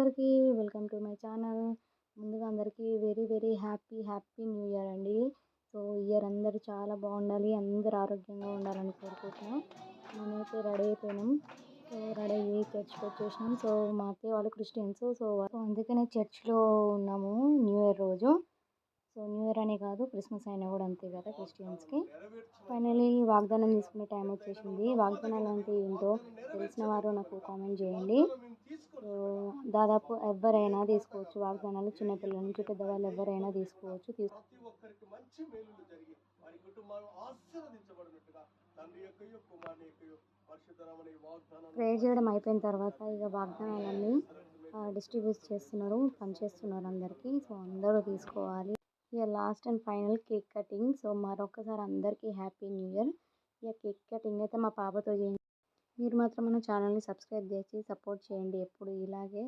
అందరికీ welcome to my channel. ముందుగా అందరికీ వెరీ హ్యాపీ న్యూ ఇయర్ అండి. సో ఇయర్ అందరూ చాలా బాగుండాలి, అందరూ ఆరోగ్యంగా ఉండాలని కోరుకుంటున్నాం. మనమైతే రెడీ అయిపోయినాం. సో రెడీ అయ్యి చర్చ్కి వచ్చేసినాం. సో మా అత్తయ్య వాళ్ళు క్రిస్టియన్స్. సో అందుకనే చర్చ్లో ఉన్నాము న్యూ ఇయర్ రోజు. సో న్యూ ఇయర్ అనే కాదు, క్రిస్మస్ అయినా కూడా అంతే కదా క్రిస్టియన్స్కి. ఫైనలీ వాగ్దానం తీసుకునే టైం వచ్చేసింది. వాగ్దానాలు అంటే ఏంటో తెలిసిన వారు నాకు కామెంట్ చేయండి. సో దాదాపు ఎవరైనా తీసుకోవచ్చు వాగ్దానాలు, చిన్నపిల్లల నుంచి పెద్దవాళ్ళు ఎవరైనా తీసుకోవచ్చు. ప్రేయర్ చేయడం అయిపోయిన తర్వాత ఇక వాగ్దానాలన్నీ డిస్ట్రిబ్యూట్ చేస్తున్నారు, పనిచేస్తున్నారు అందరికీ. సో అందరూ తీసుకోవాలి. ఇక last and final cake cutting. So మరొకసారి అందరికీ హ్యాపీ న్యూ ఇయర్. ఇక కేక్ కటింగ్ అయితే మా పాపతో చేయండి. మీరు మాత్రం మన ఛానల్ని సబ్స్క్రైబ్ చేసి సపోర్ట్ చేయండి ఎప్పుడు ఇలాగే.